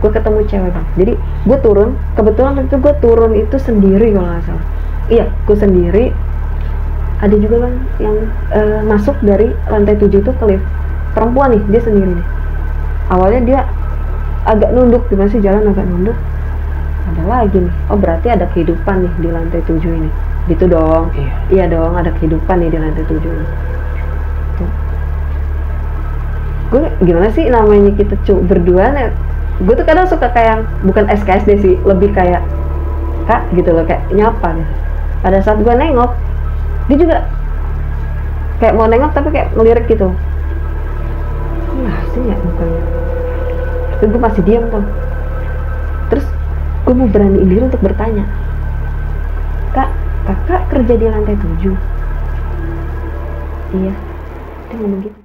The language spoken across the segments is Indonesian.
gue ketemu cewek bang. Jadi gue turun, kebetulan waktu itu gue turun itu sendiri kalau nggak salah. Iya, gue sendiri. Ada juga bang yang masuk dari lantai 7 itu ke lift. Perempuan nih, dia sendiri nih. Awalnya dia agak nunduk, gimana sih jalan agak nunduk. Ada lagi nih, oh berarti ada kehidupan nih di lantai 7 ini. Gitu dong. Iya dong, ada kehidupan nih di lantai 7 ini. Gue gimana sih namanya kita berdua nih, gue tuh kadang suka kayak bukan SKSD sih, lebih kayak kak gitu loh, kayak nyapa gitu. Pada saat gue nengok, dia juga kayak mau nengok tapi kayak ngelirik gitu. Nah sih ya mukanya. Terus gue masih diam tuh. Terus gue mau beraniin diri untuk bertanya, kak, kakak kerja di lantai 7? Iya, dia ngomong gitu.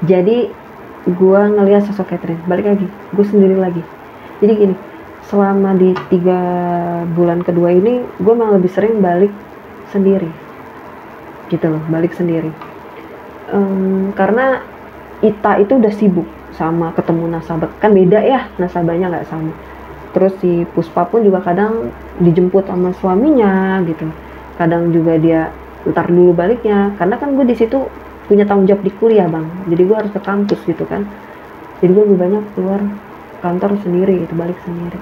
Jadi gue ngelihat sosok Catherine, balik lagi, gue sendiri lagi. Jadi gini, selama di 3 bulan kedua ini, gue malah lebih sering balik sendiri, gitu loh, balik sendiri. Karena Ita itu udah sibuk sama ketemu nasabah, kan beda ya, nasabahnya nggak sama. Terus si Puspa pun juga kadang dijemput sama suaminya gitu, kadang juga dia ntar dulu baliknya, karena kan gue di situ punya tanggung jawab di kuliah bang, jadi gue harus ke kampus gitu kan, jadi gue lebih banyak keluar kantor sendiri gitu, balik sendiri.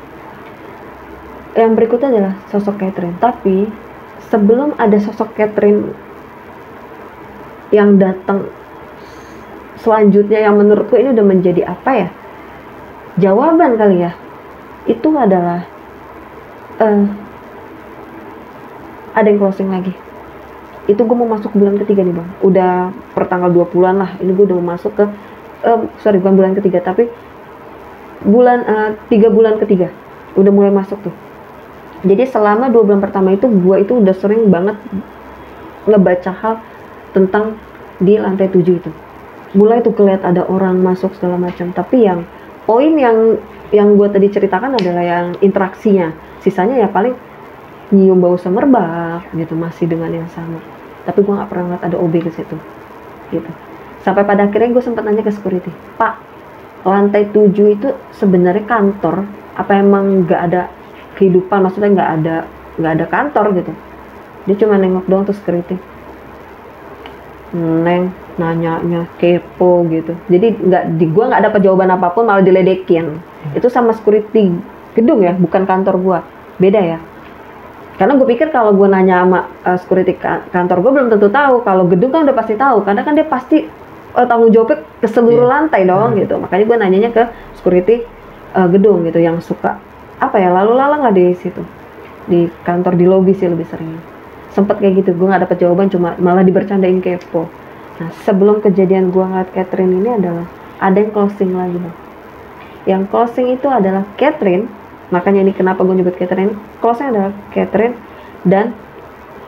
Yang berikutnya adalah sosok Catherine, tapi sebelum ada sosok Catherine yang datang selanjutnya, yang menurutku ini udah menjadi apa ya, jawaban kali ya, itu adalah ada yang closing lagi. Itu gue mau masuk bulan ketiga nih bang, udah pertanggal 20-an lah, ini gue udah mau masuk ke bukan bulan ketiga, tapi bulan 3 bulan ketiga udah mulai masuk tuh. Jadi selama 2 bulan pertama itu gue itu udah sering banget ngebaca hal tentang di lantai 7 itu, mulai tuh kelihat ada orang masuk segala macam. Tapi yang poin yang gue tadi ceritakan adalah yang interaksinya, sisanya ya paling nyium bau semerbak gitu, masih dengan yang sama. Tapi gue nggak pernah ngeliat ada OB ke situ gitu. Sampai pada akhirnya gue sempat nanya ke security, pak, lantai 7 itu sebenarnya kantor apa emang nggak ada kehidupan, maksudnya nggak ada kantor gitu. Dia cuma nengok doang tuh security, neng nanyanya kepo gitu. Jadi gue nggak dapat jawaban apapun, malah diledekin. Itu sama security gedung ya, bukan kantor gue, beda ya. Karena gue pikir kalau gue nanya sama security kantor gue belum tentu tahu, kalau gedung kan udah pasti tahu, karena kan dia pasti tanggung jawabnya ke seluruh lantai dong gitu. Makanya gue nanyanya ke security gedung gitu, yang suka apa ya, lalu lalang lah di situ, di kantor, di lobi sih lebih sering. Sempet kayak gitu, gue nggak dapet jawaban, cuma malah dibercandain kepo. Nah sebelum kejadian gue ngeliat Catherine ini adalah ada yang closing lagi bang. Yang closing itu adalah Catherine. Makanya ini kenapa gue nyebut Catherine, close-nya adalah Catherine dan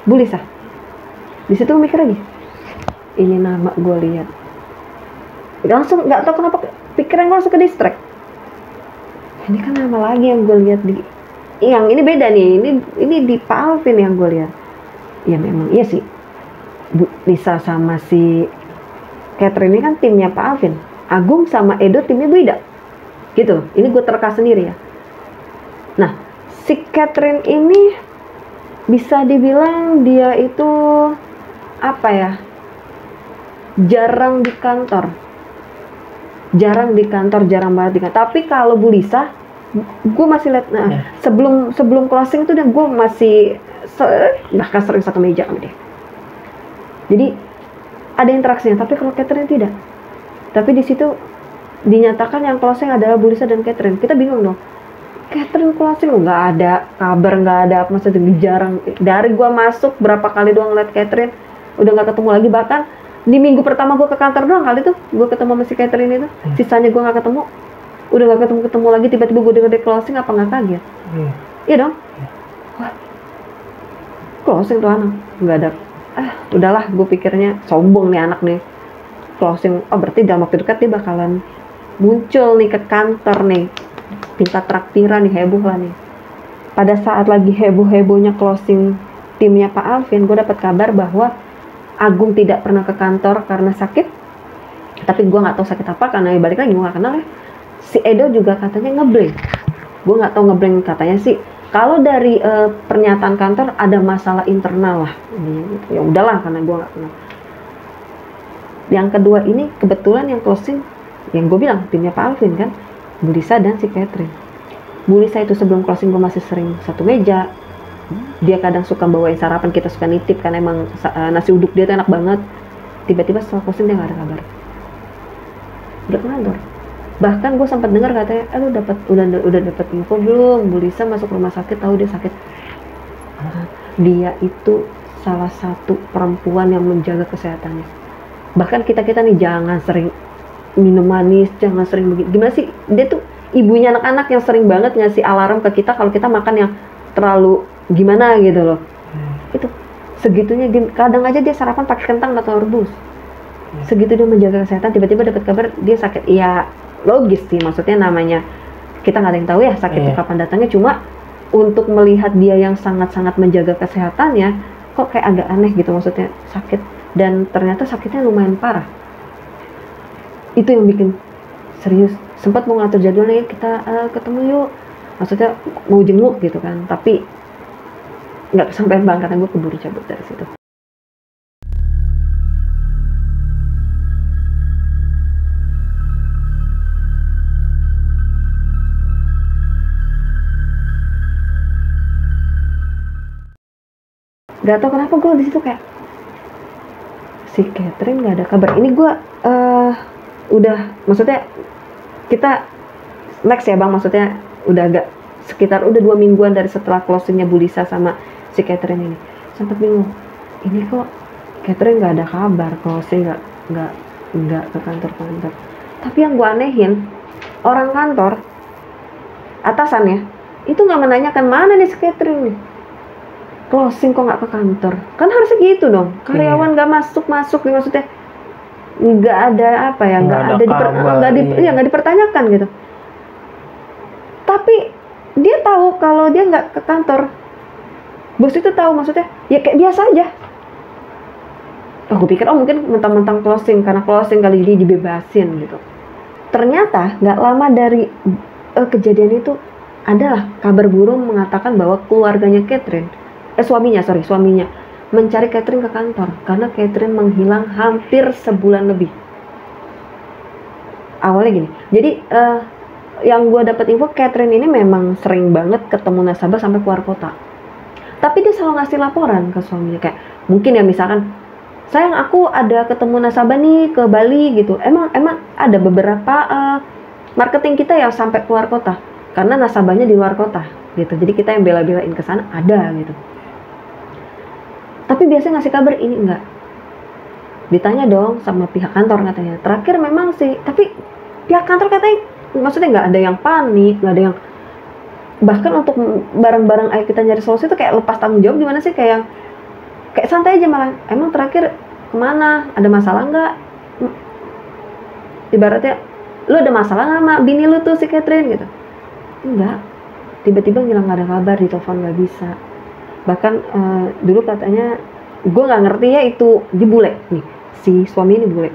Bu Lisa. Di situ gue mikir lagi, ini nama gue lihat, langsung nggak tahu kenapa pikiran gue langsung ke distract. Ini kan nama lagi yang gue lihat di, yang ini beda nih, ini di Pak Alvin yang gue lihat. Ya memang iya sih, Bu Lisa sama si Catherine ini kan timnya Pak Alvin, Agung sama Edo timnya Bu Ida, gitu. Ini gue terka sendiri ya. Nah, si Catherine ini bisa dibilang dia itu apa ya, jarang di kantor, jarang banget di kantor. Tapi kalau Bu Lisa, gue masih lihat, sebelum closing itu gue masih bahkan sering satu meja sama dia. Jadi ada interaksinya. Tapi kalau Catherine tidak. Tapi di situ dinyatakan yang closing adalah Bu Lisa dan Catherine. Kita bingung dong. Catherine closing nggak ada kabar, nggak ada apa, maksudnya jarang. Dari gue masuk berapa kali doang ngeliat Catherine, udah nggak ketemu lagi. Bahkan di minggu pertama gue ke kantor doang kali tuh gue ketemu sama si Catherine itu. Sisanya gue nggak ketemu, udah nggak ketemu lagi. Tiba-tiba gue denger dia closing, apa nggak kaget? Iya dong. Wah, closing tuh anak, nggak ada. Udahlah, gue pikirnya sombong nih anak nih, closing. Berarti dalam waktu dekat dia bakalan muncul nih ke kantor nih, minta traktiran nih, heboh lah nih. Pada saat lagi heboh-hebohnya closing timnya Pak Alvin, gue dapat kabar bahwa Agung tidak pernah ke kantor karena sakit. Tapi gue nggak tahu sakit apa, karena balik lagi gue nggak kenal ya. Si Edo juga katanya ngeblank. Gue nggak tahu ngeblank, katanya sih kalau dari pernyataan kantor ada masalah internal lah. Ya udahlah, karena gue nggak kenal. Yang kedua ini kebetulan yang closing, yang gue bilang timnya Pak Alvin kan, Bu Lisa dan si Catherine. Bu Lisa itu sebelum closing gue masih sering satu meja. Dia kadang suka bawain sarapan, kita suka nitip kan, emang nasi uduk dia tuh enak banget. Tiba-tiba setelah closing dia nggak ada kabar, udah ke kantor. Bahkan gue sempat dengar katanya, lu udah dapat info belum? Bu Lisa masuk rumah sakit, tahu dia sakit. Dia itu salah satu perempuan yang menjaga kesehatannya. Bahkan kita nih jangan sering minum manis, jangan sering begitu. Gimana sih? Dia tuh ibunya anak-anak yang sering banget ngasih alarm ke kita kalau kita makan yang terlalu gimana gitu loh. Itu segitunya, kadang aja dia sarapan pakai kentang atau rebus. Segitu dia menjaga kesehatan, tiba-tiba dapat kabar dia sakit. Iya, logis sih, maksudnya namanya kita nggak ada yang tahu ya sakit itu kapan datangnya. Cuma untuk melihat dia yang sangat-sangat menjaga kesehatannya, kok kayak agak aneh gitu, maksudnya sakit, dan ternyata sakitnya lumayan parah. Itu yang bikin serius. Sempat mau ngatur jadwalnya, kita ketemu yuk, maksudnya mau jenguk gitu kan, tapi nggak sampai bang, karena gue keburu cabut dari situ. Gak tau kenapa gue di situ kayak si Catherine nggak ada kabar. Ini gue udah, maksudnya kita next ya bang, maksudnya udah agak sekitar udah 2 mingguan dari setelah closingnya Bu Lisa sama si Catherine ini. Sempat bingung, ini kok Catherine nggak ada kabar, closing nggak ke kantor. Tapi yang gue anehin, orang kantor atasannya itu nggak menanyakan mana nih si Catherine nih, closing kok nggak ke kantor. Kan harusnya gitu dong, karyawan nggak masuk nih, maksudnya nggak ada apa ya, nggak dipertanyakan gitu. Tapi dia tahu kalau dia nggak ke kantor, bos itu tahu, maksudnya ya kayak biasa aja. Gue pikir mungkin mentang-mentang closing, karena closing kali ini dibebasin gitu. Ternyata nggak lama dari kejadian itu adalah kabar burung mengatakan bahwa keluarganya Catherine, suaminya mencari Catherine ke kantor karena Catherine menghilang hampir sebulan lebih. Awalnya gini, jadi yang gue dapat info, Catherine ini memang sering banget ketemu nasabah sampai keluar kota. Tapi dia selalu ngasih laporan ke suaminya, kayak mungkin ya misalkan, sayang aku ada ketemu nasabah nih ke Bali gitu. Emang ada beberapa marketing kita yang sampai keluar kota karena nasabahnya di luar kota gitu. Jadi kita yang bela-belain ke sana ada gitu. Tapi biasanya ngasih kabar ini enggak. Ditanya dong sama pihak kantor katanya. Terakhir memang sih, tapi pihak kantor katanya maksudnya nggak ada yang panik, nggak ada yang, bahkan untuk barang-barang ayo kita nyari solusi itu kayak lepas tanggung jawab gimana sih, kayak santai aja malah. Emang terakhir kemana, ada masalah nggak, ibaratnya lu ada masalah nggak sama bini lu tuh si Catherine gitu. Enggak, tiba-tiba ngilang, nggak ada kabar, di telepon nggak bisa. Bahkan dulu katanya, gue nggak ngerti ya, itu dia bule nih, si suami ini bule.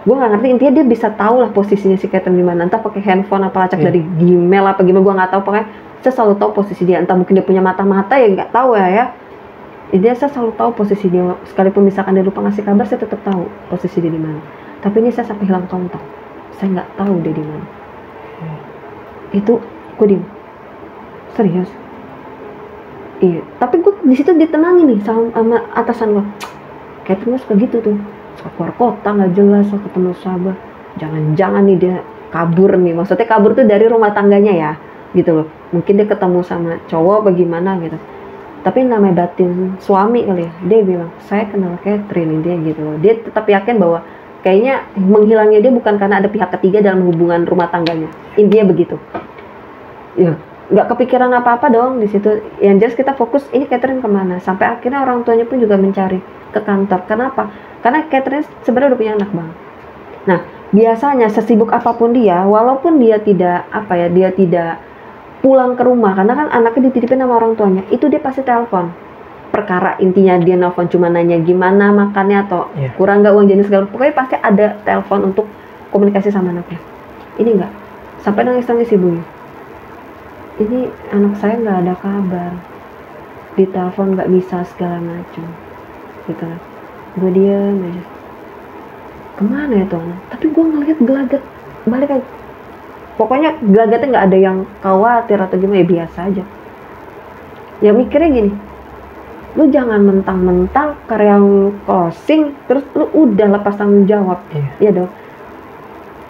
Gue nggak ngerti, intinya dia bisa tahu lah posisinya si Catherine di mana, entah pakai handphone apa lacak dari Gmail apa gimana, gue nggak tahu. Pokoknya saya selalu tahu posisi dia, entah mungkin dia punya mata-mata ya, nggak tahu ya. Jadi saya selalu tahu posisi dia, sekalipun misalkan dia lupa ngasih kabar, saya tetap tahu posisi dia di mana. Tapi ini saya sampai hilang kontak, saya nggak tahu dia di mana. Itu gue diem, serius. Iya, tapi gue di situ ditenangin nih sama atasan gue. Catherine suka gitu tuh, suka keluar kota nggak jelas, suka ketemu sahabat. Jangan-jangan nih dia kabur nih, maksudnya kabur tuh dari rumah tangganya ya, gitu loh. Mungkin dia ketemu sama cowok bagaimana gitu. Tapi namanya batin suami kali ya, dia bilang saya kenal Catherine, dia gitu loh. Dia tetap yakin bahwa kayaknya menghilangnya dia bukan karena ada pihak ketiga dalam hubungan rumah tangganya, intinya begitu. Ya, nggak kepikiran apa-apa dong di situ. Yang jelas kita fokus ini Catherine kemana. Sampai akhirnya orang tuanya pun juga mencari ke kantor. Kenapa? Karena Catherine sebenarnya udah punya anak bang. Nah biasanya sesibuk apapun dia, walaupun dia tidak dia tidak pulang ke rumah karena kan anaknya dititipin sama orang tuanya, itu dia pasti telepon. Perkara intinya dia nelpon cuma nanya gimana makannya atau kurang nggak uang jenis segala, pokoknya pasti ada telepon untuk komunikasi sama anaknya. Ini enggak, sampai nangis-nangis ibunya. Ini anak saya nggak ada kabar, ditelepon nggak bisa segala macam, gitu kan. Gue diam aja. Kemana ya tuh anak? Tapi gue ngeliat gelagat balik aja. Pokoknya gelagatnya nggak ada yang khawatir atau gimana, ya biasa aja. Ya mikirnya gini, lu jangan mentang-mentang karya lu closing terus lu udah lepas tanggung jawab. Iya dong.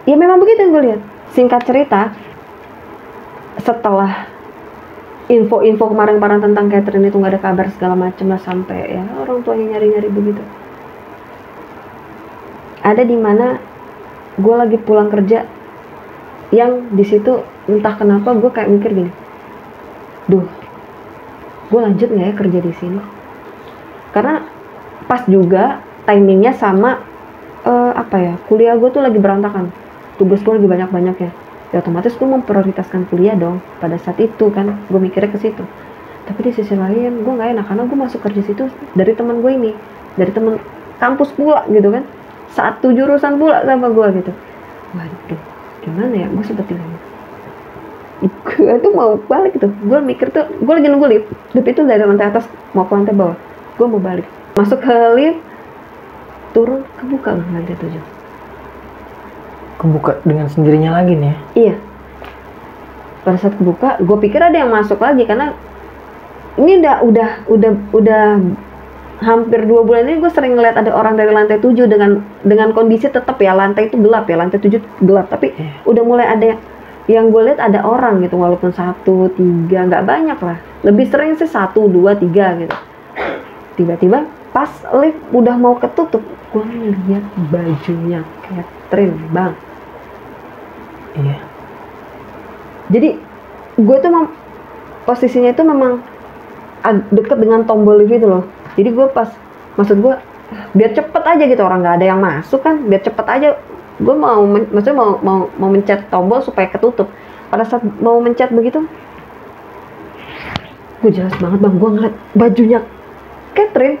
Ya memang begitu yang gue lihat. Singkat cerita, setelah info-info kemarin tentang Catherine itu nggak ada kabar segala macam lah, sampai ya orang tuanya nyari-nyari begitu. Ada di mana gue lagi pulang kerja, yang di situ entah kenapa gue kayak mikir gini, duh, gue lanjut nggak ya kerja di sini? Karena pas juga timingnya sama kuliah gue tuh lagi berantakan, tugas gue lagi banyak-banyaknya. Ya otomatis gue memprioritaskan kuliah dong pada saat itu kan, gue mikirnya ke situ. Tapi di sisi lain gue nggak enak karena gue masuk kerja situ dari teman gue ini, dari teman kampus pula gitu kan, satu jurusan pula sama gue gitu. Waduh, gimana ya, gue sempet bilang gue tuh mau balik tuh. Gue mikir tuh, gue lagi nunggu lift itu dari lantai atas mau ke lantai bawah. Gue mau balik, masuk ke lift, turun, kebuka lantai 7. Kebuka dengan sendirinya lagi nih? Iya. Pada saat kebuka, gue pikir ada yang masuk lagi karena ini udah hampir 2 bulan ini gue sering ngeliat ada orang dari lantai 7 dengan kondisi tetap ya lantai itu gelap ya, lantai 7 gelap, tapi udah mulai ada yang gue lihat ada orang gitu, walaupun 1, 3, nggak banyak lah, lebih sering sih 1, 2, 3 gitu. Tiba-tiba pas lift udah mau ketutup, gue ngeliat bajunya Catherine bang. Iya. Jadi gue tuh posisinya itu memang deket dengan tombol lift itu loh. Jadi gue maksud gue biar cepet aja gitu, orang nggak ada yang masuk kan, biar cepet aja. Gue maksudnya mau mencet tombol supaya ketutup. Pada saat mau mencet begitu, gue jelas banget bang, gue ngeliat bajunya Catherine.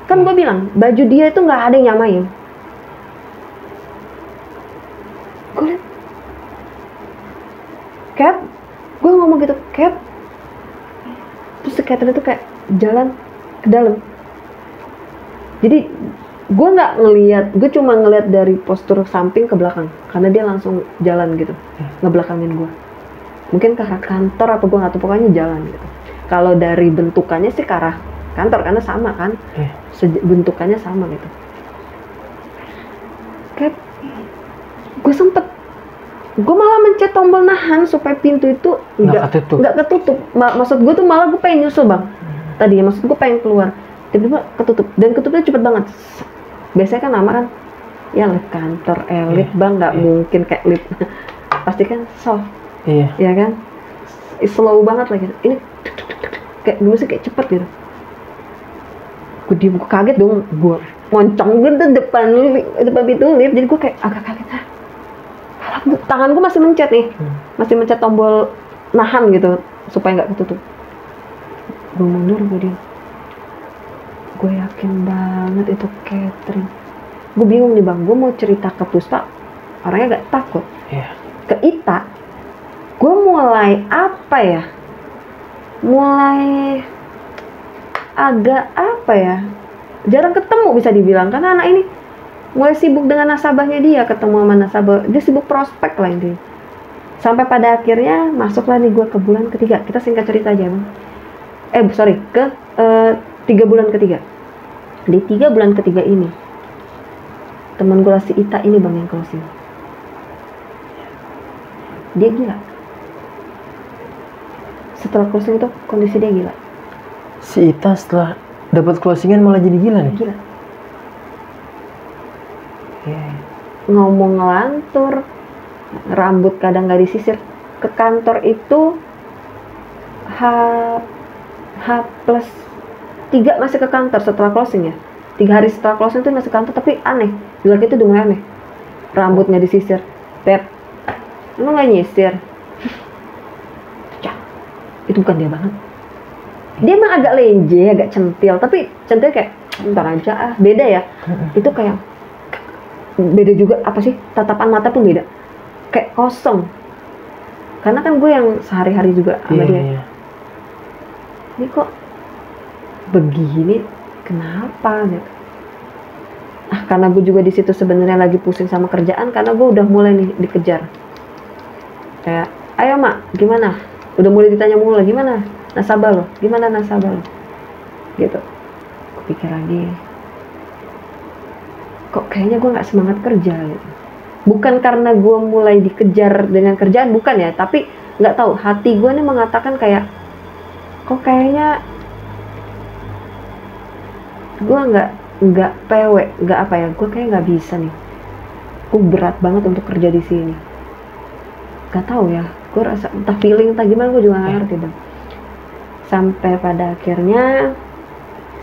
Kan gue bilang baju dia itu nggak ada yang nyamain. Gue liat, Cat, gue ngomong gitu, Cat. Terus Catherine itu kayak jalan ke dalam. Jadi gue nggak ngelihat, gue cuma ngelihat dari postur samping ke belakang karena dia langsung jalan gitu, ngebelakangin gue. Mungkin ke arah kantor apa gue nggak tahu, pokoknya jalan gitu. Kalau dari bentukannya sih ke arah kantor karena sama kan, bentukannya sama gitu. Kayak gue malah mencet tombol nahan supaya pintu itu nggak ketutup. Maksud gue tuh malah gue pengen nyusul bang. Tadinya maksud gue pengen keluar, tiba-tiba ketutup, dan ketutupnya cepet banget. Biasanya kan lama kan, ya lift kantor, lift bang, nggak mungkin kayak lift, pasti kan soft, ya kan, slow banget lah gitu. Ini kayak dulu sih kayak cepet gitu. Gue diem, gue kaget dong, gue moncong gitu depan pintu lift, jadi gue kayak agak kaget. Tangan gue masih mencet nih, masih mencet tombol nahan gitu supaya nggak ketutup. Gue mundur, gue diem. Gue yakin banget itu Catherine. Gue bingung nih bang, gue mau cerita ke Puspa, orangnya gak takut. Ke Ita, gue mulai mulai agak jarang ketemu bisa dibilang, karena anak ini mulai sibuk dengan nasabahnya dia, ketemu sama nasabah, dia sibuk prospek lah intinya. Sampai pada akhirnya masuklah nih gue ke bulan ketiga. Kita singkat cerita aja bang. Ke 3 bulan ketiga. Di 3 bulan ketiga ini, teman gue si Ita ini bang yang closing. Dia gila. Setelah closing itu kondisi dia gila. Si Ita setelah dapat closingan malah jadi gila nih? Gila. Ngomong ngelantur, rambut kadang nggak disisir. Ke kantor itu H H plus 3 masih ke kantor setelah closing ya. 3 hari setelah closing tuh masih kantor, tapi aneh. Di luar itu udah mulai aneh. Rambut nggak disisir. Beb, lu nggak nyisir? Cak, itu bukan dia banget. Dia emang agak lenje, agak centil, tapi centil kayak ntar aja ah, beda ya. Itu kayak beda juga, apa sih, tatapan mata pun beda, kayak kosong. Karena kan gue yang sehari-hari juga sama dia. Ini kok begini, kenapa gitu? Ah, karena gue juga di situ sebenarnya lagi pusing sama kerjaan, karena gue udah mulai nih dikejar. Kayak, ayo mak, gimana? Udah mulai ditanya mulu, gimana nasabah lo? Gimana nasabah lo? Gitu. Gue pikir lagi, kok kayaknya gue nggak semangat kerja gitu. Bukan karena gue mulai dikejar dengan kerjaan, bukan ya, tapi nggak tahu, hati gue nih mengatakan kayak, kok kayaknya gue nggak PW, nggak apa ya, gue kayak nggak bisa nih, gue berat banget untuk kerja di sini. Gak tahu ya, gue rasa entah feeling entah gimana, gue juga nggak ngerti bang. Sampai pada akhirnya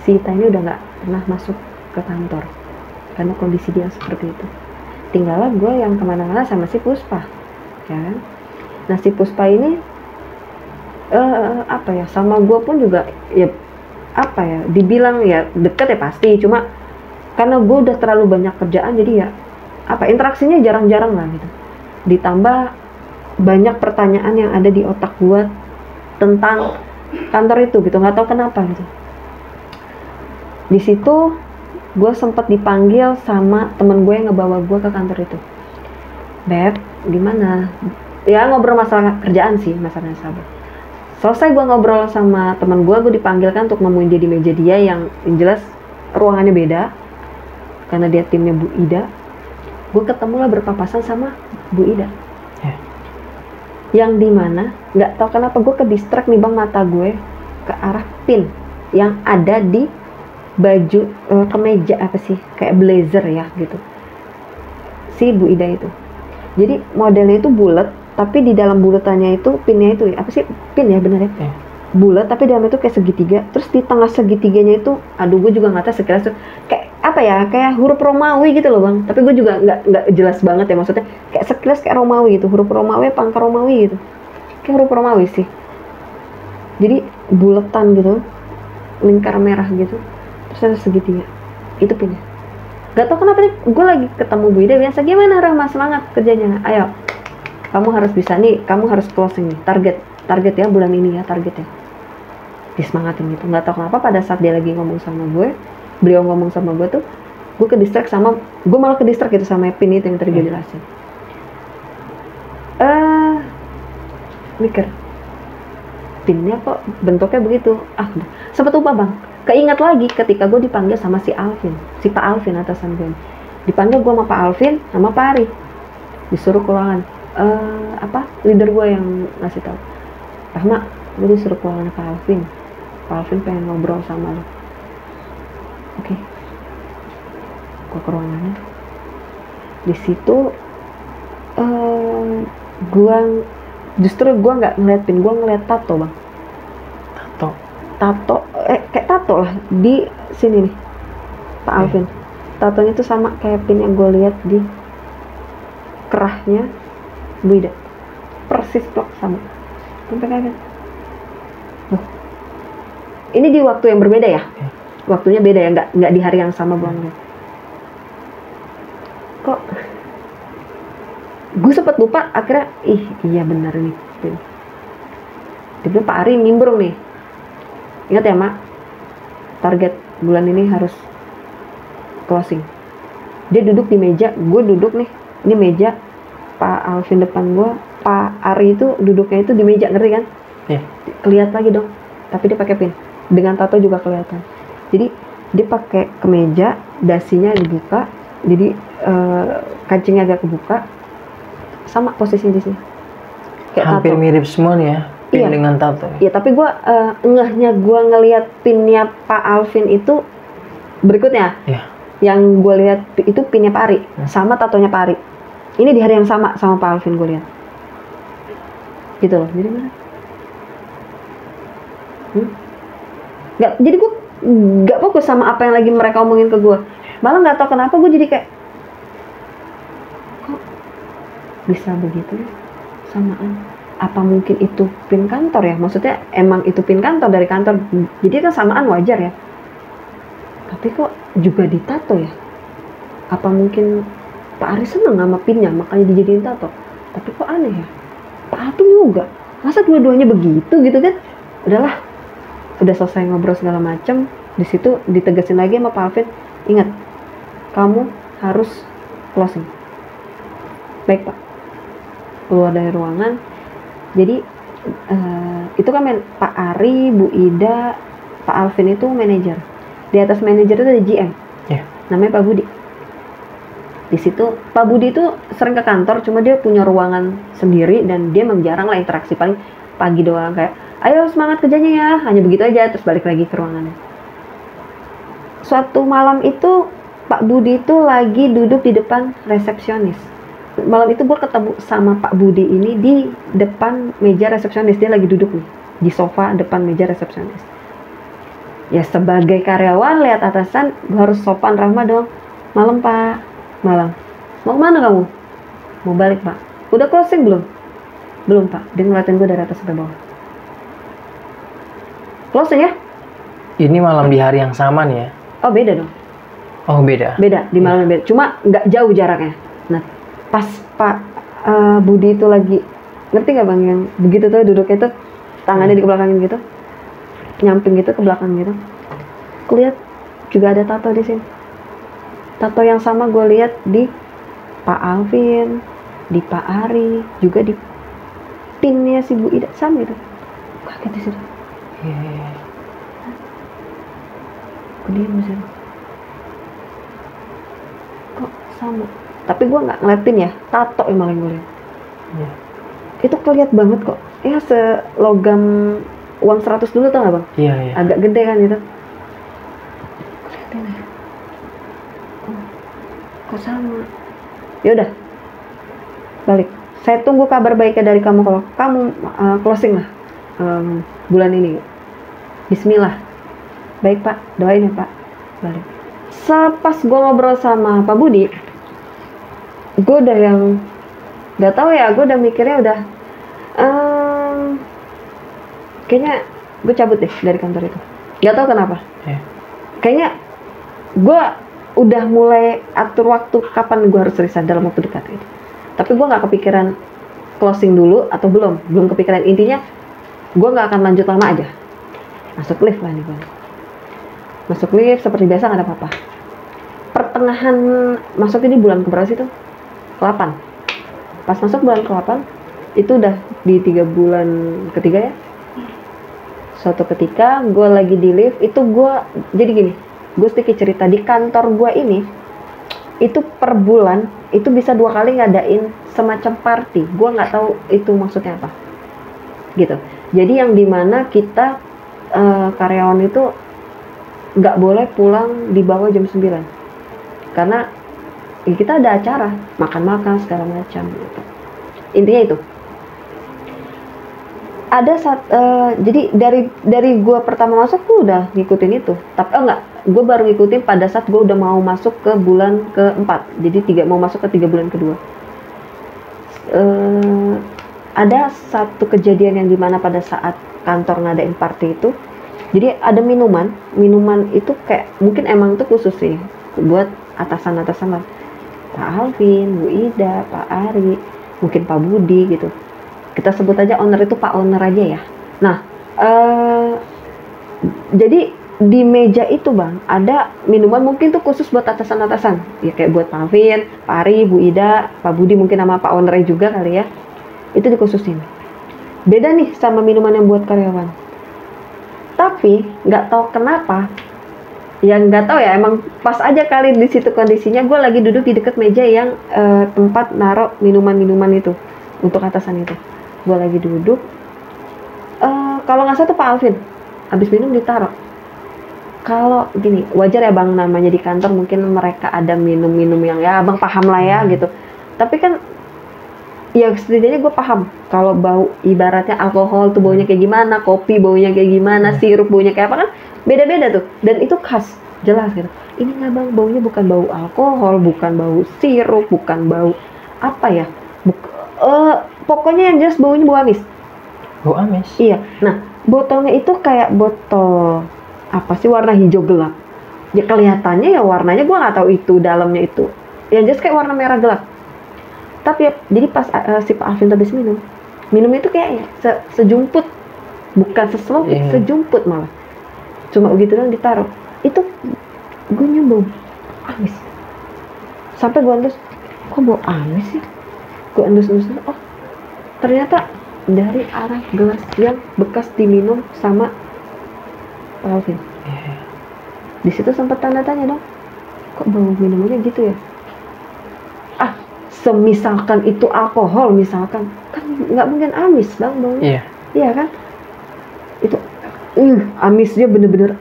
si Ita ini udah nggak pernah masuk ke kantor karena kondisi dia seperti itu. Tinggallah gue yang kemana-mana sama si Puspa, ya kan? Nah si Puspa ini apa ya, sama gue pun juga ya apa ya, dibilang ya deket ya pasti, cuma karena gue udah terlalu banyak kerjaan jadi ya apa, interaksinya jarang-jarang lah gitu. Ditambah banyak pertanyaan yang ada di otak gue tentang kantor itu gitu, nggak tahu kenapa gitu. Di situ gue sempat dipanggil sama temen gue yang ngebawa gue ke kantor itu. Beb, gimana? Ya ngobrol masalah kerjaan sih, masalah nasabah. Selesai gue ngobrol sama teman gue dipanggilkan untuk nemuin dia di meja dia yang jelas ruangannya beda karena dia timnya Bu Ida. Gue ketemulah berpapasan sama Bu Ida. Yang dimana nggak tahu kenapa gue ke distract nih bang, mata gue ke arah pin yang ada di baju kemeja apa sih, kayak blazer ya gitu, si Bu Ida itu. Jadi modelnya itu bulat, tapi di dalam bulatannya itu pinnya itu apa sih, pin ya bener ya, bulat tapi dalam itu kayak segitiga, terus di tengah segitiganya itu, aduh gue juga nggak tahu sekilas tuh kayak apa ya, kayak huruf Romawi gitu loh bang, tapi gue juga nggak jelas banget ya maksudnya, kayak sekilas kayak Romawi gitu, huruf Romawi apa angka Romawi gitu, kayak huruf Romawi sih. Jadi bulatan gitu, lingkar merah gitu, terus ada segitiga, itu pinnya. Gak tau kenapa nih, gue lagi ketemu Bu Ida biasa, gimana Rahma, semangat kerjanya, ayo kamu harus bisa nih, kamu harus closing nih, target ya bulan ini ya, targetnya disemangatin gitu. Nggak tahu kenapa pada saat dia lagi ngomong sama gue, beliau ngomong sama gue tuh, gue ke distract sama, gue malah ke distract gitu sama pin itu yang tadi gue jelasin. Mikir, pinnya kok bentuknya begitu, sempet lupa bang. Keingat lagi ketika gue dipanggil sama si Alvin, si Pak Alvin atasan gue, dipanggil gue sama Pak Alvin sama Pak Ari, disuruh ke ruangan. Leader gue yang ngasih tahu, Rahma, gue disuruh ke ruangan Pak Alvin. Pak Alvin pengen ngobrol sama lo. Oke. Gue ke ruangannya. Di situ gue nggak ngeliat pin, gue ngeliat tato bang. Tato kayak tato lah di sini nih Pak Alvin. Tatonya tuh sama kayak pin yang gue lihat di kerahnya Bu Ida, persis plok sama. Sampai kaget. Loh, ini di waktu yang berbeda ya? Waktunya beda ya, nggak di hari yang sama gue ngeliat. Kok gue sempet lupa, akhirnya iya benar nih. Tiba-tiba Pak Ari nimbrung nih, ingat ya mak, target bulan ini harus closing. Dia duduk di meja, gue duduk nih di meja, Pak Alvin depan gue, Pak Ari itu duduknya itu di meja, ngerti kan? Kelihatan lagi dong, tapi dia pakai pin, dengan tato juga kelihatan. Jadi dia pakai kemeja, dasinya dibuka, jadi kancingnya agak kebuka, sama posisinya di sini. Kayak hampir tato. Mirip semua nih ya, pin dengan tato. Iya, tapi gue ngehnya gue ngelihat pinnya Pak Alvin itu berikutnya. Yang gue lihat itu pinnya Pak Ari, sama tatonya Pak Ari. Ini di hari yang sama Pak Alvin gue lihat. Gitu loh. Jadi mana? Nggak, jadi gue nggak fokus sama apa yang lagi mereka omongin ke gue. Malah nggak tahu kenapa gue jadi kayak, kok bisa begitu ya, samaan. Apa mungkin itu pin kantor ya? Maksudnya emang itu pin kantor dari kantor, jadi kan samaan wajar ya. Tapi kok juga ditato ya? Apa mungkin Pak Ari seneng sama pinnya makanya dijadiin tato? Tapi kok aneh ya? Pak Atung juga, masa dua-duanya begitu gitu kan? Udahlah, udah selesai ngobrol segala macem. Di situ ditegasin lagi sama Pak Alvin, ingat, kamu harus closing. Baik Pak. Keluar dari ruangan. Jadi itu kan Pak Ari, Bu Ida, Pak Alvin itu manajer. Di atas manajer itu ada GM, namanya Pak Budi. Di situ Pak Budi itu sering ke kantor, cuma dia punya ruangan sendiri dan dia memang jarang lah interaksi, paling pagi doang kayak, ayo semangat kerjanya ya, hanya begitu aja, terus balik lagi ke ruangannya. Suatu malam itu Pak Budi itu lagi duduk di depan resepsionis. Malam itu gue ketemu sama Pak Budi ini di depan meja resepsionis, dia lagi duduk nih di sofa depan meja resepsionis. Ya sebagai karyawan lihat atasan gue harus sopan ramah dong. Malam Pak, malam. Mau kemana kamu? Mau balik Pak. Udah closing belum? Belum Pak. Dia ngeliatin gue dari atas sampai bawah. Closing ya? Ini malam di hari yang sama nih ya? Oh beda dong. Oh beda? Beda, di malam beda. Cuma nggak jauh jaraknya. Nah pas Pak Budi itu lagi, ngerti nggak Bang yang begitu tuh duduknya tuh tangannya di belakangin gitu, nyamping gitu ke belakang gitu. Kulihat juga ada tato di sini. Tato yang sama gue lihat di Pak Alvin, di Pak Ari, juga di pinnya si Bu Ida sama itu. Kaget di situ. Gue diam di situ. Kok sama? Tapi gue nggak ngeliatin ya, tato yang malah gue lihat. Itu kelihatan banget kok. Ya selogam uang 100 dulu tau gak Bang? Iya. Agak gede kan gitu. Kelihatan ya. Kok sama? Ya udah. Balik. Saya tunggu kabar baiknya dari kamu kalau kamu closing lah bulan ini. Bismillah. Baik Pak, doain ya Pak. Balik. Pas gue ngobrol sama Pak Budi, gue udah yang nggak tahu ya, gue udah mikirnya udah kayaknya gue cabut deh dari kantor itu. Nggak tahu kenapa. Kayaknya gue udah mulai atur waktu kapan gue harus resign dalam waktu dekat gitu. Tapi gue nggak kepikiran closing dulu atau belum kepikiran. Intinya gue nggak akan lanjut lama aja. Masuk lift lah nih gue. Masuk lift seperti biasa nggak ada apa-apa. Pertengahan masuknya di bulan keberapa sih itu? 8. Pas masuk bulan ke-8 itu udah di 3 bulan ketiga ya. Suatu ketika gue lagi di lift itu gue jadi gini, gue sedikit cerita di kantor gue ini itu per bulan itu bisa 2 kali ngadain semacam party. Gue nggak tahu itu maksudnya apa gitu. Jadi yang dimana kita karyawan itu nggak boleh pulang di bawah jam 9 karena ya kita ada acara makan-makan segala macam gitu. Intinya itu ada jadi dari gue pertama masuk tuh udah ngikutin itu, tapi enggak, gue baru ngikutin pada saat gue udah mau masuk ke bulan ke-4, jadi mau masuk ke 3 bulan kedua. Ada satu kejadian yang dimana pada saat kantor ngadain party itu, jadi ada minuman itu kayak mungkin emang itu khusus sih buat atasan-atasan lah, Pak Alvin, Bu Ida, Pak Ari, mungkin Pak Budi gitu. Kita sebut aja owner itu Pak Owner aja ya. Nah, jadi di meja itu Bang, ada minuman mungkin tuh khusus buat atasan-atasan. Ya kayak buat Pak Alvin, Pak Ari, Bu Ida, Pak Budi, mungkin sama Pak Owner juga kali ya. Itu dikhususin. Beda nih sama minuman yang buat karyawan. Tapi nggak tahu kenapa, ya nggak tahu ya, emang pas aja kali di situ kondisinya gue lagi duduk di dekat meja yang tempat naruh minuman-minuman itu untuk atasan itu. Gue lagi duduk, kalau nggak salah tuh Pak Alvin habis minum ditaruh. Kalau gini, wajar ya Bang, namanya di kantor mungkin mereka ada minum-minum yang ya Abang paham lah ya gitu. Tapi kan ya setidaknya gue paham kalau bau ibaratnya alkohol tuh baunya kayak gimana, kopi baunya kayak gimana, sirup baunya kayak apa kan beda-beda tuh, dan itu khas jelas gitu. Ini nggak bang, baunya bukan bau alkohol, bukan bau sirup, bukan bau apa ya, pokoknya yang jelas baunya bau amis. Bau amis. Iya, nah botolnya itu kayak botol apa sih, warna hijau gelap ya, kelihatannya ya warnanya gue nggak tahu itu dalamnya itu yang jelas kayak warna merah gelap. Tapi ya, jadi pas si Pak Alvin habis minum itu kayak ya, sejumput, bukan seselopik, sejumput malah. Cuma begitu doang ditaruh. Itu gue nyium bau amis. Sampai gue endus, kok bau amis sih? Gue endus, oh ternyata dari arah gelas yang bekas diminum sama Pak Alvin. Di situ sempat tanda tanya dong, kok bau minumannya gitu ya? Semisalkan itu alkohol misalkan, kan nggak mungkin amis bang baunya. Iya kan? Itu amisnya bener-bener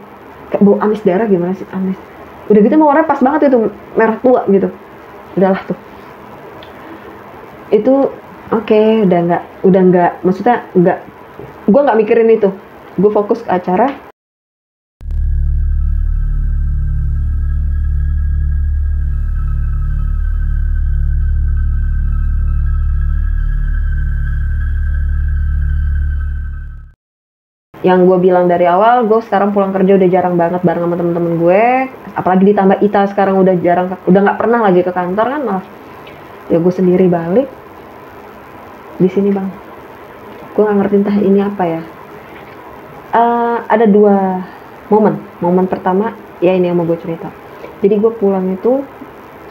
kayak bau amis darah, gimana sih amis. Udah gitu warnanya pas banget itu, merah tua gitu. Udahlah tuh. Itu oke, udah nggak, maksudnya nggak, gue nggak mikirin itu. Gue fokus ke acara. Yang gue bilang dari awal, gue sekarang pulang kerja udah jarang banget bareng sama temen-temen gue, apalagi ditambah Ita sekarang udah jarang, udah nggak pernah lagi ke kantor kan, malah ya gue sendiri balik di sini bang. Gue nggak ngerti entah ini apa ya. Ada dua momen pertama ya ini yang mau gue cerita. Jadi gue pulang itu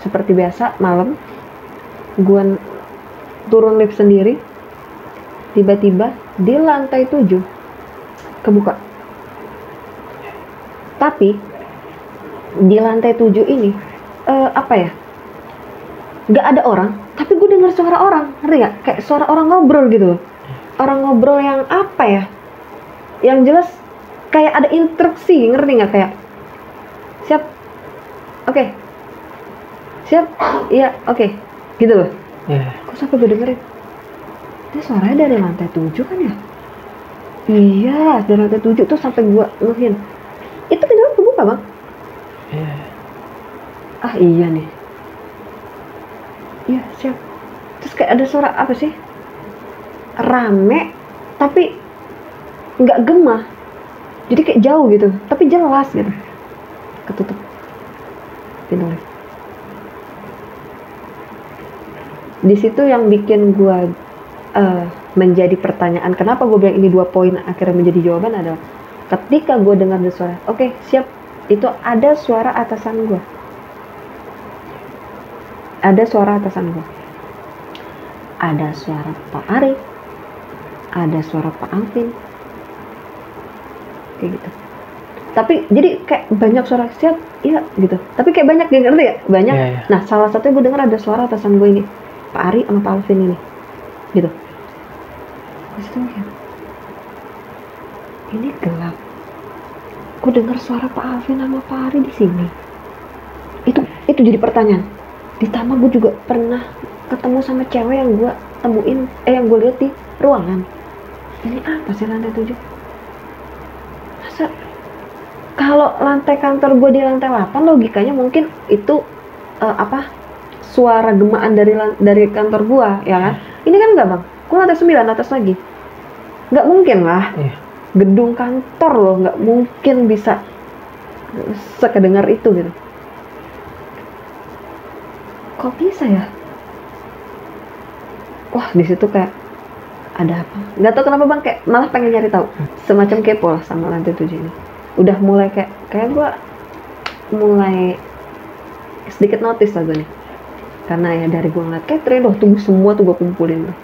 seperti biasa malam, gue turun lift sendiri, tiba-tiba di lantai 7 kebuka. Tapi di lantai 7 ini apa ya, nggak ada orang, tapi gue dengar suara orang, ngerti nggak? Kayak suara orang ngobrol gitu. Orang ngobrol yang apa ya, yang jelas kayak ada instruksi, ngerti nggak? Kayak siap, oke, siap, iya, oke, gitu loh. Kok sampai gue dengerin, ini suaranya dari lantai 7 kan ya? Iya, dari lantai 7 tuh sampai gua ngehin. Itu pintunya kebuka bang. Iya nih. Iya siap. Terus kayak ada suara apa sih? Rame, tapi nggak gema. Jadi kayak jauh gitu, tapi jelas gitu. Ketutup pintu lift. Di situ yang bikin gua menjadi pertanyaan, kenapa gue bilang ini 2 poin akhirnya menjadi jawaban adalah ketika gue dengar ada suara, oke, siap, itu ada suara atasan gue, ada suara Pak Ari, ada suara Pak Alvin, kayak gitu. Tapi jadi kayak banyak suara, siap, iya gitu, tapi kayak banyak, dia ngerti ya, banyak. Nah salah satunya gue dengar ada suara atasan gue ini, Pak Ari sama Pak Alvin ini gitu. Ini gelap, gue dengar suara Pak Alvin sama Pak Ari di sini. Itu jadi pertanyaan. Ditambah gue juga pernah ketemu sama cewek yang gue temuin, yang gue lihat di ruangan. Ini apa sih lantai 7? Masa kalau lantai kantor gue di lantai 8, logikanya mungkin itu suara gemaan dari kantor gue, ya kan? Ini kan enggak bang, gue lantai 9 atas lagi. Nggak mungkin lah, gedung kantor loh, nggak mungkin bisa sekedengar itu gitu. Kok bisa ya? Wah di situ kayak ada apa? Nggak tahu kenapa bang, kayak malah pengen nyari tahu, semacam kepo lah sama lantai 7 ini. Udah mulai kayak gue mulai sedikit notice lah gue nih, karena ya dari gue ngeliat Catherine, tuh semua tuh gue kumpulin tuh.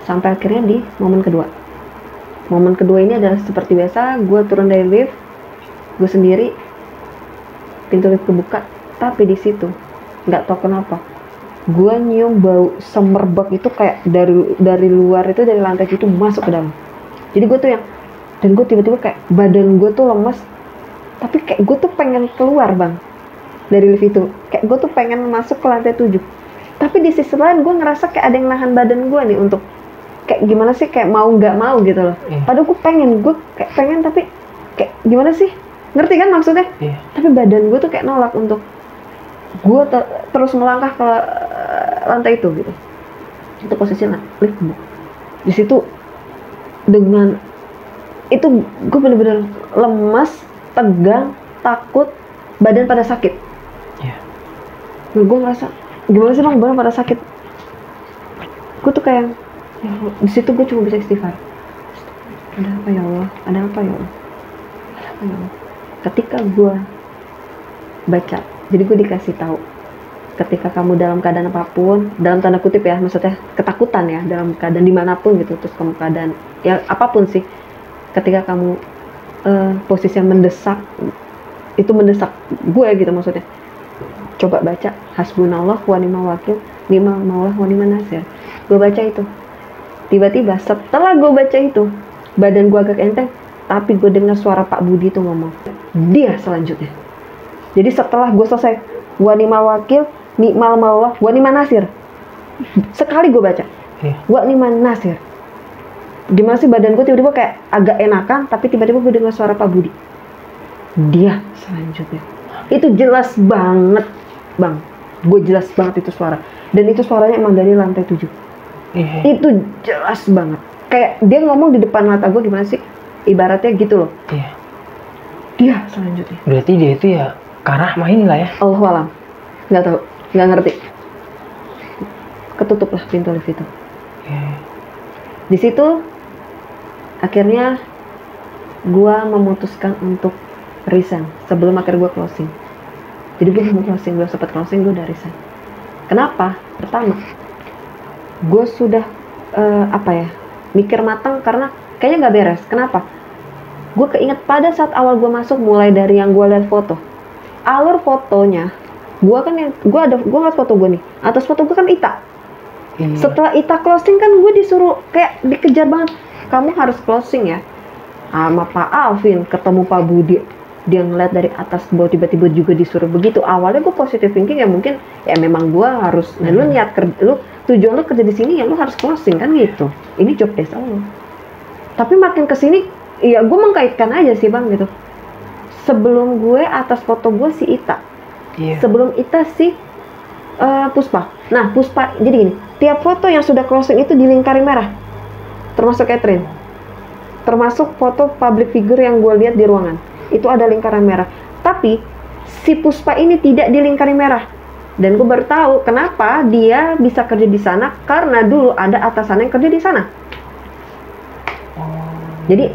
Sampai akhirnya di momen kedua. Momen kedua ini adalah seperti biasa, gue turun dari lift, gue sendiri, pintu lift kebuka, tapi di situ nggak tahu kenapa, gue nyium bau semerbak itu kayak dari luar itu, dari lantai itu masuk ke dalam. Jadi gue tuh dan gue tiba-tiba kayak badan gue tuh lemes, tapi kayak gue tuh pengen keluar bang dari lift itu, kayak gue tuh pengen masuk ke lantai 7. Tapi di sisi lain gue ngerasa kayak ada yang nahan badan gue nih untuk kayak gimana sih, kayak mau nggak mau gitu loh. Padahal gue kayak pengen tapi kayak gimana sih, ngerti kan maksudnya? Tapi badan gue tuh kayak nolak untuk gue terus melangkah ke lantai itu gitu. Itu posisi lift bu. Di situ dengan itu gue bener-bener lemas, tegang, takut, badan pada sakit. Nah, gue ngerasa gimana sih bang, badan pada sakit. Gue tuh kayak ya, di situ gue cuma bisa istighfar. Ada apa ya Allah? Ada apa ya Allah? Ada apa ya Allah? Ketika gue baca, jadi gue dikasih tahu, ketika kamu dalam keadaan apapun, dalam tanda kutip ya, maksudnya ketakutan ya, dalam keadaan dimanapun gitu, terus kamu keadaan ya apapun sih, ketika kamu posisi yang mendesak, itu mendesak gue gitu maksudnya. Coba baca hasbunallah wa ni'mal wakil, ni'mal maulah wa ni'man nasir. Gue baca itu. Tiba-tiba setelah gue baca itu, badan gue agak enteng, tapi gue dengar suara Pak Budi itu ngomong. Dia selanjutnya. Jadi setelah gue selesai wa ni'mal wakil, ni'mal maulah wa ni'man nasir. Sekali gue baca. Wa ni'man nasir. Gimana sih badan gue tiba-tiba kayak agak enakan, tapi tiba-tiba gue dengar suara Pak Budi. Dia selanjutnya. Itu jelas banget, bang. Gue jelas banget itu suara. Dan itu suaranya emang dari lantai 7. Itu jelas banget. Kayak dia ngomong di depan mata gue, gimana sih? Ibaratnya gitu loh. Dia selanjutnya. Berarti dia itu ya karah main lah ya? Allahualam. Nggak tahu, nggak ngerti. Ketutup lah pintu lift itu. Di situ akhirnya gue memutuskan untuk resign sebelum akhir gue closing. Jadi gue belum closing, belum sempat closing, gue udah resign. Kenapa? Pertama, gue sudah mikir matang karena kayaknya nggak beres. Kenapa? Gue keinget pada saat awal gue masuk, mulai dari yang gue lihat foto, alur fotonya, gue ngeliat foto gue nih, atas foto gue kan Ita. Setelah Ita closing kan gue disuruh kayak dikejar banget, kamu harus closing ya. Sama Pak Alvin, ketemu Pak Budi, dia ngeliat dari atas bawah, tiba-tiba juga disuruh begitu. Awalnya gue positive thinking ya, mungkin ya memang gue harus, nah lu niat tujuan lu kerja di sini ya lu harus closing kan gitu. Ini job desk lu. Tapi makin kesini, ya gue mengkaitkan aja sih bang gitu. Sebelum gue atas foto gue si Ita, sebelum Ita si Puspa. Nah Puspa, jadi gini, tiap foto yang sudah closing itu dilingkari merah, termasuk Catherine, termasuk foto public figure yang gue lihat di ruangan, itu ada lingkaran merah. Tapi si Puspa ini tidak dilingkari merah. Dan gue baru tahu kenapa dia bisa kerja di sana, karena dulu ada atasannya yang kerja di sana. Jadi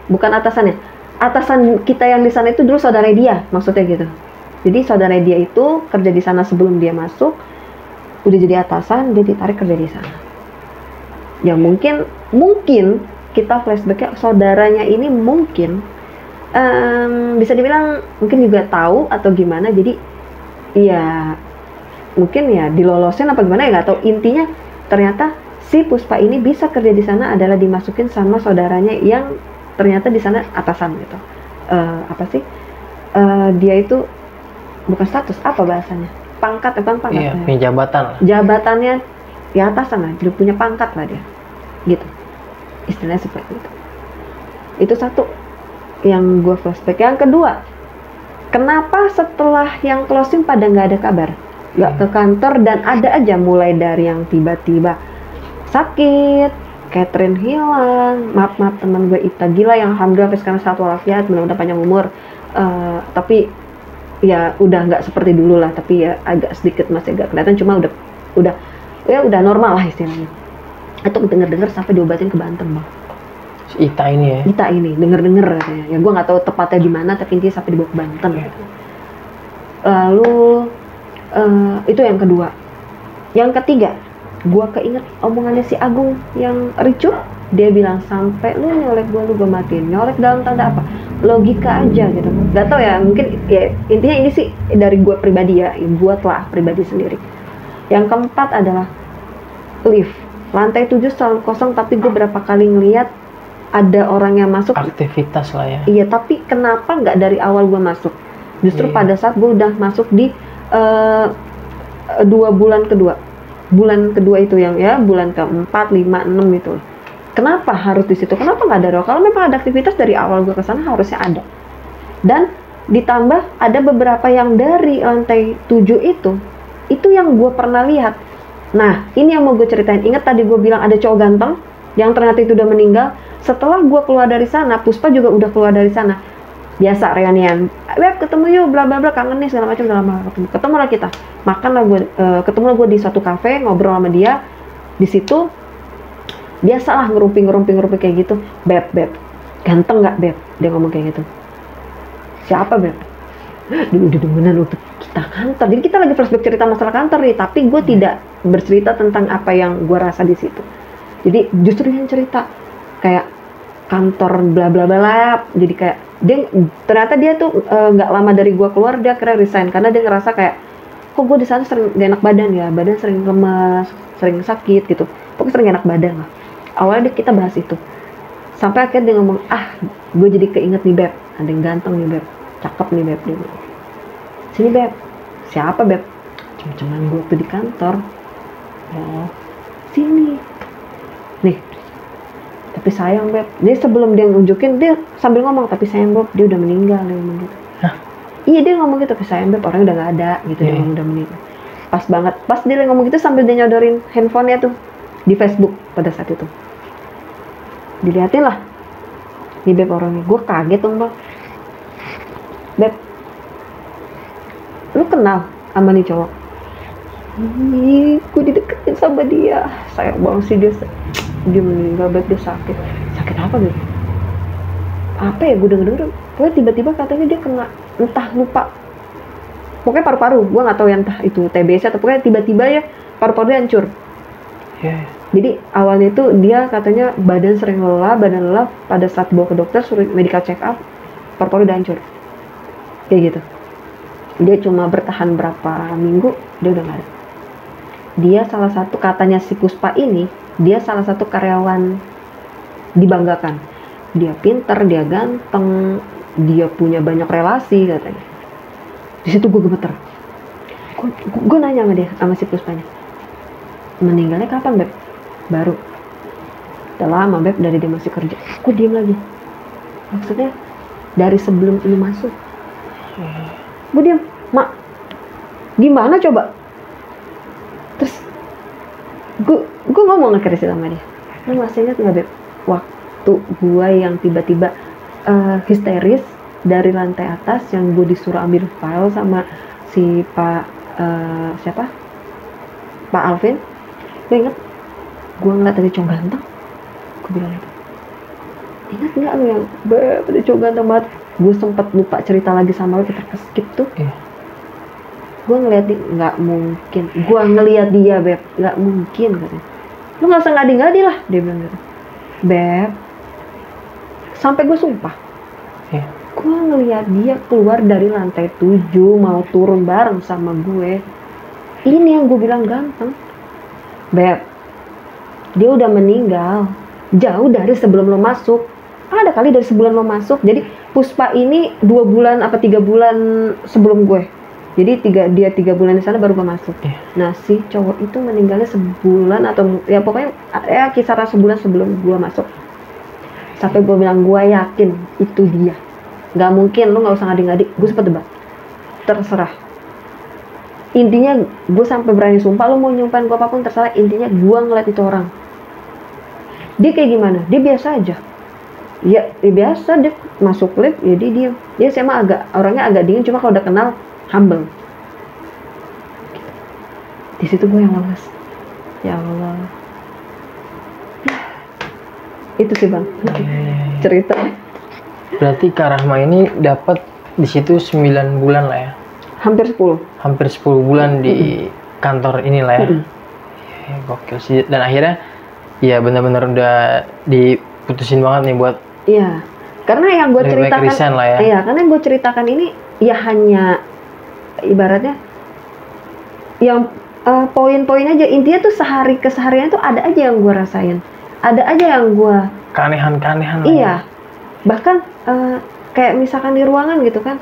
bukan atasannya, atasan kita yang di sana itu dulu saudara dia, maksudnya gitu. Jadi saudara dia itu kerja di sana sebelum dia masuk, udah jadi atasan, dia ditarik kerja di sana. Ya mungkin kita flashbacknya, saudaranya ini mungkin bisa dibilang mungkin juga tahu atau gimana. Jadi ya mungkin ya dilolosin apa gimana ya, nggak tahu. Intinya ternyata si Puspa ini bisa kerja di sana adalah dimasukin sama saudaranya yang ternyata di sana atasan gitu. Dia itu bukan status, apa bahasanya, pangkat, bukan pangkat, punya jabatan lah. Jabatannya ya atasan lah, jadi punya pangkat lah dia gitu, istilahnya seperti itu. Itu satu yang gue flashback. Yang kedua, kenapa setelah yang closing pada nggak ada kabar, nggak ke kantor, dan ada aja mulai dari yang tiba-tiba sakit, Catherine hilang, maaf teman gue Ita gila yang alhamdulillah sampai sekarang sehat walafiat, mudah-mudahan panjang umur, tapi ya udah nggak seperti dulu lah, tapi ya agak sedikit masih agak kelihatan, cuma udah normal lah istilahnya. Itu dengar sampai diobatin ke Banten bang. Ita ini ya? Ita ini dengar katanya. Ya gue nggak tahu tepatnya di mana, tapi intinya sampai dibawa ke Banten gitu. Lalu itu yang kedua. Yang ketiga, gue keinget omongannya si Agung yang ricuh. Dia bilang, sampai lu nyolek gue matiin. Nyolek dalam tanda apa? Logika aja gitu. Gak tau ya, mungkin ya intinya ini sih dari gue pribadi ya, buatlah pribadi sendiri. Yang keempat adalah lift. Lantai 7 selalu kosong, tapi gue berapa kali ngeliat ada orang yang masuk. Aktivitas lah ya. Iya, tapi kenapa nggak dari awal gue masuk? Justru pada saat gue udah masuk di 2 bulan kedua. Bulan kedua itu yang ya bulan keempat, 5, 6 itu. Kenapa harus di situ? Kenapa nggak ada? Kalau memang ada aktivitas dari awal gue kesana harusnya ada. Dan ditambah ada beberapa yang dari lantai 7 itu yang gue pernah lihat. Nah, ini yang mau gue ceritain. Ingat tadi gue bilang ada cowok ganteng yang ternyata itu udah meninggal. Setelah gue keluar dari sana, Puspa juga udah keluar dari sana. Biasa reunian, Beb ketemu yuk, bla bla bla, kangen nih segala macam, udah lama ketemu lah kita. Makan lah gue, ketemu lah gue di suatu kafe, ngobrol sama dia. Di situ biasalah ngerumpi kayak gitu. Beb, ganteng nggak Beb? Dia ngomong kayak gitu. Siapa Beb? Dulu demenan untuk kita kantor. Jadi kita lagi flashback cerita masalah kantor nih, tapi gue tidak bercerita tentang apa yang gue rasa di situ. Jadi justru yang cerita kayak kantor bla bla bla. Jadi kayak ternyata dia tuh nggak lama dari gue keluar dia akhirnya resign karena dia ngerasa kayak kok gue di sana sering gak enak badan ya, badan sering lemas, sering sakit gitu, pokoknya sering gak enak badan lah. Awalnya kita bahas itu sampai akhirnya dia ngomong, gue jadi keinget nih Beb, ada yang ganteng nih Beb, cakep nih Beb. Dia bilang, sini Beb. Siapa Beb? Cuma gue tuh di kantor. Oh, sini nih. Tapi sayang Beb, dia sebelum dia nunjukin dia sambil ngomong, tapi sayang Beb, dia udah meninggal. Dia ngomong gitu. Iya dia ngomong gitu, tapi sayang Beb, orangnya udah gak ada gitu. Dia ngomong udah meninggal. Pas banget, pas dia ngomong gitu sambil dia nyodorin handphonenya tuh di Facebook pada saat itu. Dilihatin lah, nih Beb orangnya. Gue kaget dong Bang. Beb, lu kenal sama nih cowok? Ih, gue dideketin sama dia. Sayang banget sih dia meninggal Beb, dia sakit apa Beb? Apa ya, gue denger pokoknya tiba-tiba katanya dia kena, entah lupa, pokoknya paru-paru, gue nggak tahu ya entah itu TBC atau pokoknya tiba-tiba ya paru-paru dia hancur. Jadi awalnya itu dia katanya badan lelah pada saat bawa ke dokter suruh medical check up, paru-paru udah hancur kayak gitu. Dia cuma bertahan berapa minggu dia udah nggak ada. Dia salah satu, katanya si Puspa ini, dia salah satu karyawan dibanggakan. Dia pinter, dia ganteng, dia punya banyak relasi katanya. Di situ gue gemeter. Gue nanya sama dia, sama si Puspanya, meninggalnya kapan Beb? Baru. Udah lama Beb, dari dia masih kerja. Gue diem lagi. Maksudnya dari sebelum lu masuk. Gue diem, Mak, gimana coba? Terus gue ngomong akhirnya sama dia, lu masih ingat nggak Beb waktu gue yang tiba-tiba histeris dari lantai atas yang gue disuruh ambil file sama si Pak Pak Alvin? Gue inget, gue ngeliat ada cowok ganteng. Gue bilang itu, ingat nggak lu yang Beb ada cowok ganteng banget? Gue sempet lupa cerita lagi sama lu, kita skip tuh. Gue ngeliat dia, nggak mungkin. Gue ngeliat dia Beb, nggak mungkin katanya. Lu nggak usah ngadi-ngadi lah, dia bilang gitu. Beb, sampai gue sumpah, gue ngeliat dia keluar dari lantai 7 mau turun bareng sama gue. Ini yang gue bilang ganteng. Beb, dia udah meninggal jauh dari sebelum lo masuk. Ada kali dari sebelum lo masuk. Jadi Puspa ini 2 bulan apa 3 bulan sebelum gue. Jadi dia 3 bulan di sana baru gue masuk. Nah si cowok itu meninggalnya sebulan atau ya pokoknya ya kisaran sebulan sebelum gue masuk. Sampai gue bilang gue yakin itu dia. Gak mungkin, lu gak usah ngadi-ngadi. Gue sempet debat. Terserah. Intinya gue sampai berani sumpah, lu mau nyumpahin gue apapun terserah. Intinya gue ngeliat itu orang. Dia kayak gimana? Dia biasa aja. Ya biasa, dia masuk lift jadi dia sih emang orangnya agak dingin, cuma kalau udah kenal humble. Di situ gue yang lemes. Ya Allah. Itu sih Bang. Cerita. Berarti Kak Rahma ini dapat di situ 9 bulan lah ya. Hampir 10. Hampir 10 bulan di kantor inilah ya. Gokil sih. Dan akhirnya ya benar-benar udah diputusin banget nih buat. Iya. Karena yang gue ceritakan lah ya. Iya, karena yang gue ceritakan ini ya hanya ibaratnya yang poin-poin aja. Intinya tuh keseharian tuh ada aja yang gue rasain. Ada aja yang gue keanehan-keanehan. Iya. Bahkan kayak misalkan di ruangan gitu kan,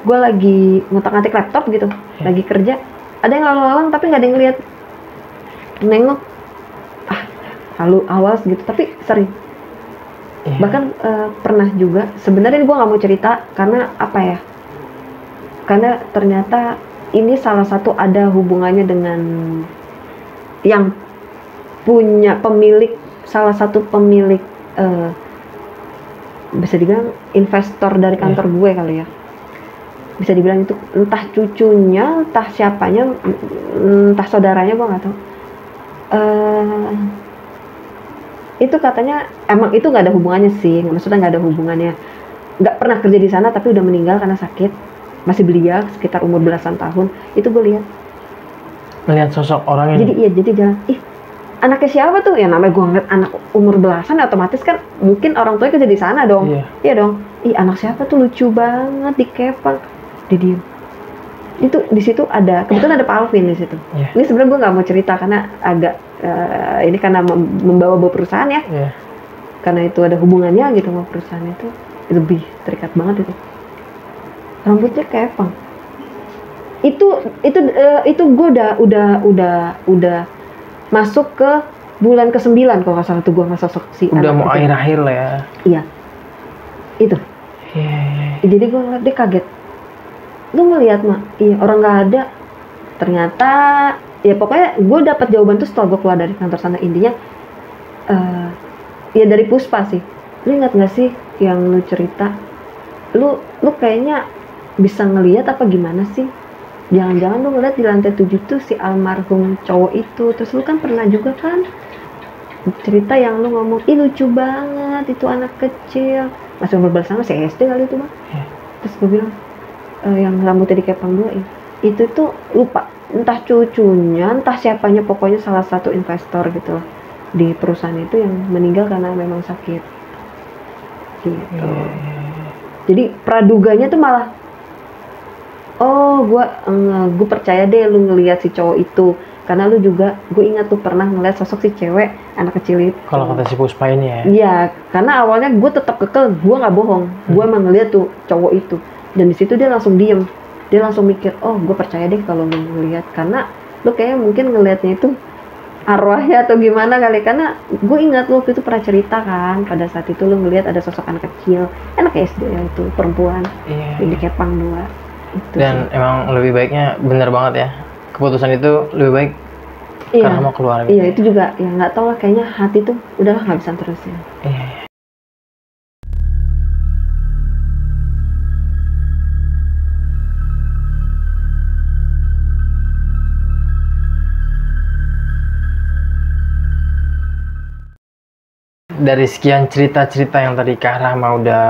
gue lagi ngotak-ngatik laptop gitu, lagi kerja, ada yang lalu-lalang tapi nggak ada yang lihat, nengok lalu awas gitu, tapi sering. Bahkan pernah juga, sebenarnya gue nggak mau cerita karena apa ya, karena ternyata ini salah satu ada hubungannya dengan yang punya pemilik, salah satu pemilik bisa dibilang investor dari kantor gue kali ya, bisa dibilang itu entah cucunya, entah siapanya, entah saudaranya, gue nggak tahu. Itu katanya emang itu nggak ada hubungannya sih, maksudnya nggak ada hubungannya, nggak pernah kerja di sana tapi udah meninggal karena sakit, masih belia sekitar umur belasan tahun. Itu gue melihat sosok orang ini. Jadi jalan, anaknya siapa tuh? Ya namanya gue ngeliat anak umur belasan, otomatis kan mungkin orang tuanya kerja di sana dong. Iya dong. Anak siapa tuh, lucu banget, dikepang, diem. Itu di situ ada, kebetulan ada Pak Alvin di situ. Ini sebenarnya gue nggak mau cerita karena agak ini karena membawa perusahaan ya. Karena itu ada hubungannya gitu sama perusahaan itu lebih terikat banget itu. Rambutnya kepang. Itu gue udah masuk ke bulan ke-9 kalau nggak salah tuh gue nggak sosok si udah mau akhir-akhir lah ya. Iya. Itu. Jadi gue ngeliat, dia kaget. Lu ngeliat mak, iya orang nggak ada. Ternyata ya pokoknya gue dapat jawaban tuh setelah gue keluar dari kantor sana. Intinya ya dari Puspa sih. Lu ingat nggak sih yang lu cerita? Lu kayaknya bisa ngelihat apa gimana sih? Jangan-jangan lu ngeliat di lantai 7 tuh si almarhum cowok itu. Terus lu kan pernah juga kan cerita yang lu ngomong, lucu banget itu anak kecil, masih umur bersama, masih SD kali itu bang. Terus gue bilang yang rambutnya dikepang 2 itu tuh lupa, entah cucunya, entah siapanya, pokoknya salah satu investor gitu loh di perusahaan itu yang meninggal karena memang sakit gitu. Jadi praduganya tuh malah, gue percaya deh lu ngelihat si cowok itu, karena lu juga, gue ingat tuh pernah ngeliat sosok si cewek anak kecil itu. Kalau kata si Puspa ini ya. Iya, karena awalnya gue tetap kekel, gue nggak bohong, gue emang ngeliat tuh cowok itu, dan di situ dia langsung diem, dia langsung mikir, gue percaya deh kalau lu ngeliat, karena lu kayaknya mungkin ngelihatnya itu arwahnya atau gimana kali, karena gue ingat lu waktu itu pernah cerita kan, pada saat itu lu ngeliat ada sosok anak kecil, anak SD ya itu, perempuan, yang dikepang 2. Itu dan sih. Emang lebih baiknya, bener banget ya, keputusan itu lebih baik karena mau keluar gitu. Iya, itu juga ya nggak tahu lah, kayaknya hati tuh udahlah nggak bisa terusin. Dari sekian cerita-cerita yang tadi Kak Rahma udah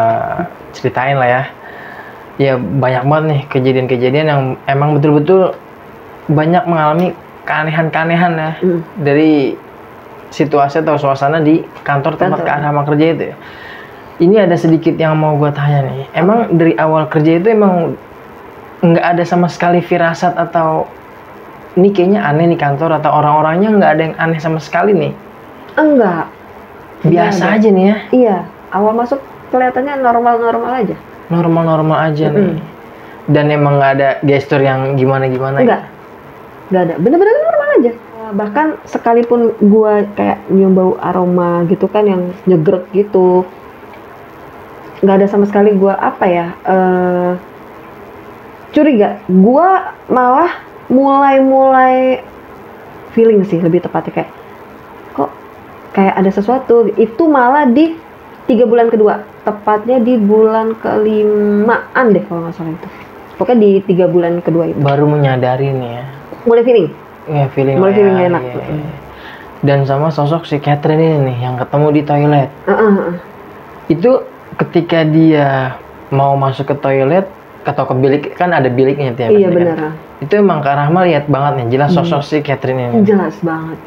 ceritain lah ya, ya banyak banget nih kejadian-kejadian yang emang betul-betul banyak mengalami keanehan-keanehan ya dari situasi atau suasana di kantor tempat Kak Rahma kerja itu ya. Ini ada sedikit yang mau gue tanya nih, emang dari awal kerja itu emang nggak ada sama sekali firasat atau ini kayaknya aneh nih kantor, atau orang-orangnya nggak ada yang aneh sama sekali nih? Enggak. Biasa aja nih ya? Iya, awal masuk kelihatannya normal-normal aja. Normal-normal aja nih. Dan emang nggak ada gestur yang gimana-gimana? Enggak, nggak ada. Bener-bener normal aja. Bahkan sekalipun gua kayak nyium bau aroma gitu kan yang nyegrek gitu, nggak ada sama sekali gua curiga. Gua malah mulai feeling sih lebih tepatnya, kayak ada sesuatu. Itu malah di 3 bulan kedua, tepatnya di bulan ke-5an deh kalau nggak salah itu. Pokoknya di 3 bulan kedua itu. Baru menyadari nih ya. Mulai feeling. Iya, feeling. Mulai feeling enak. Iya. Dan sama sosok si Catherine ini nih yang ketemu di toilet. Itu ketika dia mau masuk ke toilet atau ke bilik, kan ada biliknya tuh ya. Iya benar. Kan? Itu emang Kak Rahma lihat banget nih, jelas sosok si Catherine ini. Jelas banget.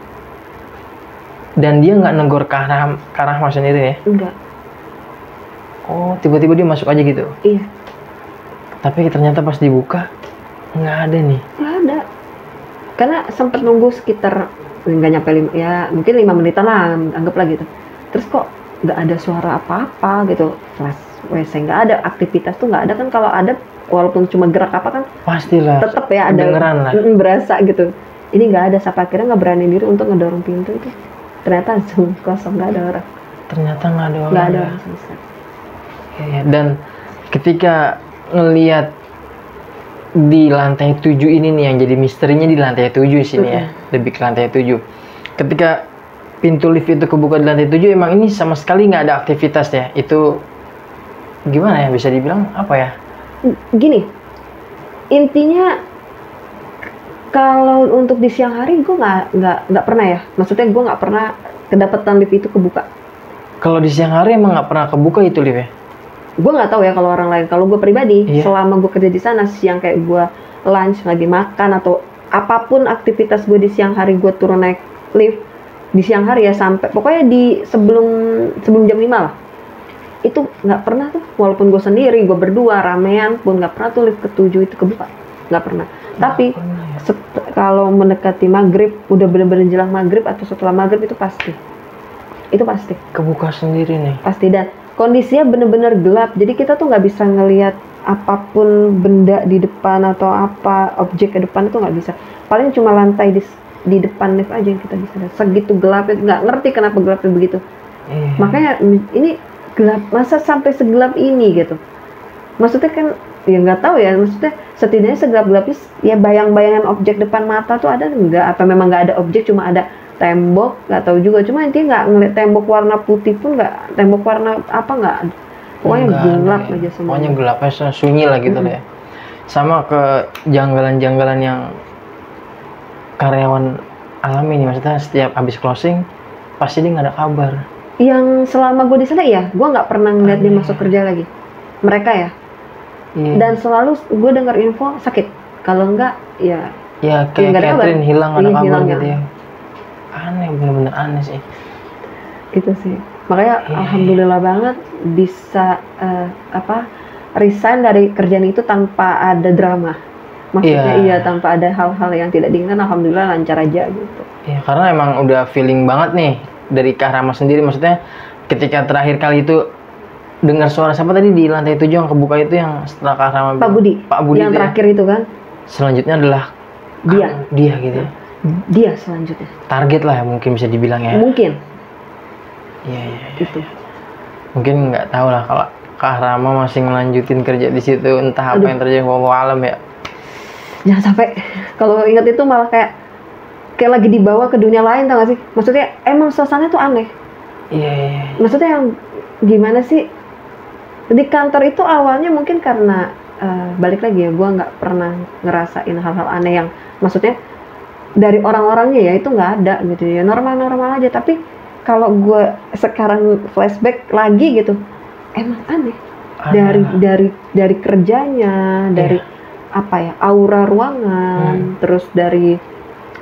Dan dia nggak negor Kak Rahma sendiri ya? Enggak. Oh, tiba-tiba dia masuk aja gitu? Iya. Tapi ternyata pas dibuka, nggak ada nih? Nggak ada. Karena sempat nunggu sekitar, nggak nyampe mungkin 5 menitan lah, anggaplah gitu. Terus kok nggak ada suara apa-apa gitu. Kelas WC nggak ada, aktivitas tuh nggak ada kan. Kalau ada walaupun cuma gerak apa kan Pastilah. tetap ya ada Kedengeran lah. berasa gitu. Ini nggak ada, sampai akhirnya nggak berani diri untuk ngedorong pintu itu. Ternyata langsung kosong, nggak ada orang. Ternyata nggak ada orang. Nggak ada orang sama sekali. Iya. Dan ketika ngelihat di lantai 7 ini nih, yang jadi misterinya di lantai 7 sini ya, lebih ke lantai 7. Ketika pintu lift itu kebuka di lantai 7, emang ini sama sekali nggak ada aktivitas ya. Itu gimana ya, bisa dibilang apa ya? Gini, intinya kalau untuk di siang hari gue nggak pernah ya. Maksudnya gue nggak pernah kedapatan lift itu kebuka. Kalau di siang hari emang nggak pernah kebuka itu lift ya? Gue nggak tahu ya kalau orang lain. Kalau gue pribadi, selama gue kerja di sana siang, kayak gue lunch lagi makan atau apapun aktivitas gue di siang hari, gue turun naik lift di siang hari ya, sampai pokoknya di sebelum jam 5 lah, itu nggak pernah tuh. Walaupun gue sendiri, gue berdua ramean pun nggak pernah tuh lift ke-7 itu kebuka, nggak pernah. Tapi kalau mendekati maghrib, udah bener-bener jelang maghrib atau setelah maghrib, itu pasti Kebuka sendiri nih. pasti. Dan kondisinya bener-bener gelap, jadi kita tuh nggak bisa ngelihat apapun benda di depan atau apa objek ke depan, itu nggak bisa. Paling cuma lantai di depan lift aja yang kita bisa lihat. Segitu gelapnya, nggak ngerti kenapa gelapnya begitu. Makanya ini gelap, masa sampai segelap ini gitu. Maksudnya kan ya nggak tahu ya, maksudnya setidaknya segelap-gelapnya ya bayang-bayangan objek depan mata tuh ada nggak? Apa memang nggak ada objek, cuma ada tembok, nggak tahu juga. Cuma intinya nggak ngeliat tembok warna putih pun, nggak tembok warna apa, nggak ada. Pokoknya gelap aja semua. Pokoknya gelapnya sunyi lah gitu ya. Sama ke janggalan-janggalan yang karyawan alami nih, maksudnya setiap habis closing pasti dia nggak ada kabar. Yang selama gue di sana ya, gue nggak pernah ngeliat dia masuk kerja lagi. Mereka ya. Dan selalu gue dengar info sakit. Kalau enggak ya. Ya kayak Catherine hilang, ada kabar hilang, gitu ya. Aneh, bener-bener aneh sih. Itu sih. Makanya alhamdulillah banget bisa resign dari kerjaan itu tanpa ada drama. Maksudnya tanpa ada hal-hal yang tidak diinginkan. Alhamdulillah lancar aja gitu. Iya, karena emang udah feeling banget nih dari Kak Rama sendiri. Maksudnya ketika terakhir kali itu dengar suara siapa tadi di lantai 7 yang kebuka itu, yang setelah Kak Rama Pak Budi yang itu terakhir itu kan. Selanjutnya adalah dia gitu ya. Dia selanjutnya. Target lah ya, mungkin bisa dibilang ya. Mungkin. Iya. Itu. Mungkin nggak tahu lah kalau Kak Rama masih ngelanjutin kerja di situ, entah apa yang terjadi, wallahu alam ya. Jangan sampai, kalau ingat itu malah kayak lagi dibawa ke dunia lain, tau gak sih? Maksudnya emang suasananya tuh aneh. Iya. Maksudnya yang gimana sih? Di kantor itu awalnya mungkin karena balik lagi ya, gue nggak pernah ngerasain hal-hal aneh yang maksudnya dari orang-orangnya ya itu nggak ada gitu ya, normal-normal aja. Tapi kalau gue sekarang flashback lagi gitu, emang aneh. Dari kerjanya, dari apa ya, aura ruangan, terus dari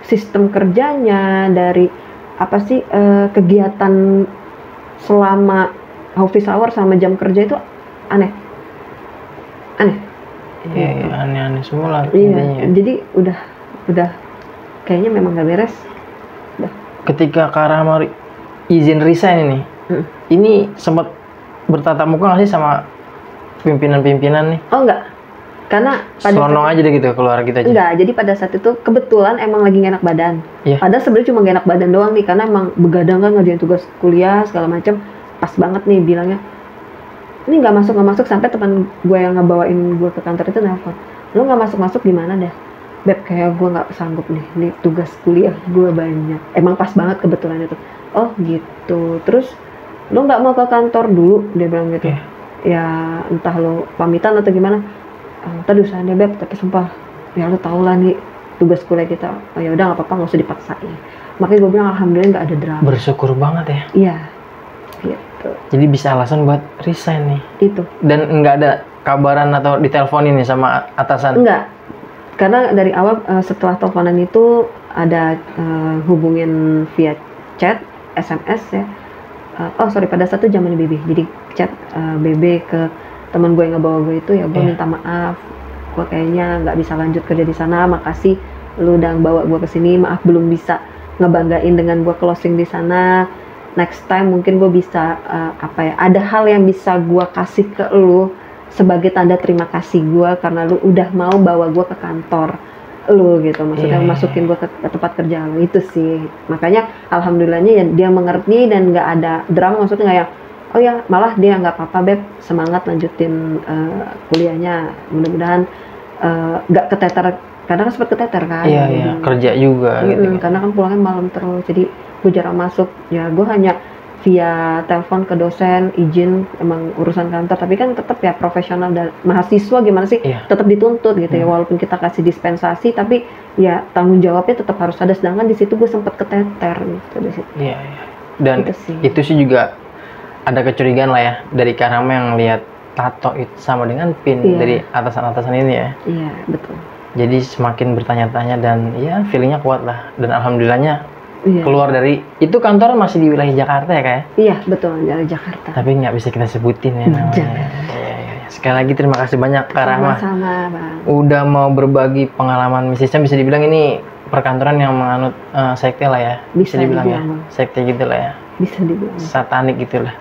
sistem kerjanya, dari apa sih kegiatan selama office hour sama jam kerja itu aneh. Iya, aneh-aneh semua lah. Iya, jadi udah kayaknya memang gak beres. Udah. Ketika Kak Rama izin resign ini, ini sempat bertatap muka nggak sih sama pimpinan-pimpinan nih? Oh enggak, karena pada selonong aja deh gitu keluar kita aja. Enggak, jadi pada saat itu kebetulan emang lagi gak enak badan. Padahal sebenarnya cuma gak enak badan doang nih, karena emang begadang kan ngerjain tugas kuliah segala macam. Pas banget nih bilangnya, ini nggak masuk, sampai teman gue yang ngebawain gue ke kantor itu nelfon, lu nggak masuk gimana dah Beb, kayak gue nggak sanggup nih tugas kuliah gue banyak. Emang pas banget kebetulan itu. Oh gitu. Terus lu nggak mau ke kantor dulu, dia bilang gitu. Ya entah lo pamitan atau gimana. Tadi usaha deh Beb, tapi sumpah ya lu tau lah nih tugas kuliah kita. Oh ya udah nggak apa-apa, nggak usah dipaksain. Makanya gue bilang alhamdulillah nggak ada drama. Bersyukur banget ya. Iya. Gitu. Jadi bisa alasan buat resign nih. Itu. Dan nggak ada kabaran atau diteleponin nih sama atasan? Enggak. Karena dari awal setelah teleponan itu ada hubungin via chat, SMS ya. Pada saat itu zaman BB. Jadi chat BB ke teman gue yang ngebawa gue itu, ya gue minta maaf. Gue kayaknya nggak bisa lanjut kerja di sana. Makasih lu udah bawa gue ke sini. Maaf belum bisa ngebanggain dengan gue closing di sana. Next time mungkin gue bisa ada hal yang bisa gue kasih ke lu sebagai tanda terima kasih gue karena lu udah mau bawa gue ke kantor lu gitu, maksudnya Iya. masukin gue ke tempat kerja lu. Itu sih makanya alhamdulillahnya ya dia mengerti dan nggak ada drama, maksudnya nggak yang oh ya malah dia nggak apa-apa beb, semangat lanjutin kuliahnya, mudah-mudahan nggak keteter, karena kan sempat keteter kan. Iya, kerja juga gitu. Karena kan pulangnya malam terus, jadi gue jarang masuk ya, gue hanya via telepon ke dosen izin emang urusan kantor, tapi kan tetap ya profesional dan mahasiswa gimana sih, Iya. tetap dituntut gitu ya, walaupun kita kasih dispensasi tapi ya tanggung jawabnya tetap harus ada, sedangkan di situ gue sempat keteter gitu di situ. Iya. Dan Gitu sih. itu sih juga ada kecurigaan lah ya dari Karama yang lihat tato itu sama dengan pin Iya. dari atasan-atasan ini ya. Iya betul. Jadi semakin bertanya-tanya dan ya feelingnya kuat lah. Dan alhamdulillahnya Iya. keluar dari itu, kantor masih di wilayah Jakarta ya kayak. Iya betul, dari Jakarta. Tapi nggak bisa kita sebutin ya namanya. Jangan. Iya. Sekali lagi terima kasih banyak Kak Rahma. Sama-sama bang. Udah mau berbagi pengalaman mistisnya, bisa dibilang ini perkantoran yang menganut sekte lah ya. Bisa dibilang ya. dibilang. Sekte gitu lah ya. Bisa dibilang. Satanik gitu lah.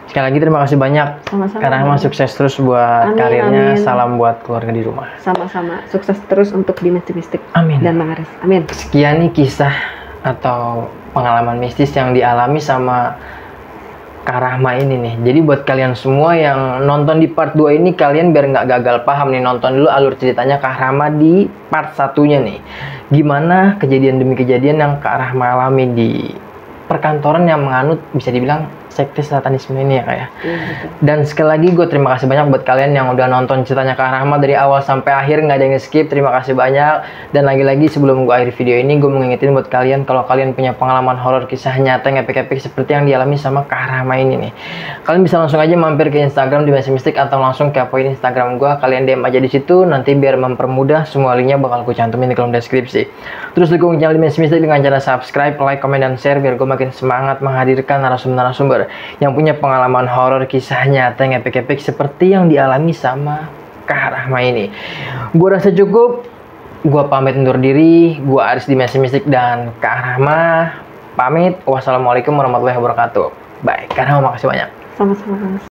Sekali lagi terima kasih banyak. Sama-sama. Kak Rahma, sukses terus buat Amin, karirnya. amin. Salam buat keluarga di rumah. Sama-sama, sukses terus untuk Dimensi Mistik Amin. dan Bang Aris. Amin. Sekian nih kisah atau pengalaman mistis yang dialami sama Kak Rahma ini nih. Jadi buat kalian semua yang nonton di part 2 ini, kalian biar nggak gagal paham nih, nonton dulu alur ceritanya Kak Rahma di part 1-nya nih. Gimana kejadian demi kejadian yang Kak Rahma alami di perkantoran yang menganut bisa dibilang sekte satanisme ini ya Kak ya. Iya, betul. Dan sekali lagi gue terima kasih banyak buat kalian yang udah nonton ceritanya Kak Rahma dari awal sampai akhir, nggak ada yang skip. Terima kasih banyak. Dan lagi-lagi sebelum gue akhiri video ini, gue mau ngingetin buat kalian kalau kalian punya pengalaman horor kisah nyata yang epic-epic seperti yang dialami sama Kak Rahma ini nih, kalian bisa langsung aja mampir ke Instagram Dimensi Mistik atau langsung kepoin Instagram gue. Kalian DM aja di situ, nanti biar mempermudah semua linknya bakal gue cantumin di kolom deskripsi. Terus dukung channel Dimensi Mistik dengan cara subscribe, like, komen, dan share biar gue makin semangat menghadirkan narasumber-narasumber yang punya pengalaman horor kisah nyata yang epic-epic seperti yang dialami sama Kak Rahma ini. Gue rasa cukup. Gue pamit undur diri. Gue Aris Dimensi Mistik dan Kak Rahma pamit. Wassalamualaikum warahmatullahi wabarakatuh. Bye. Kak Rahma, makasih banyak. Sama-sama.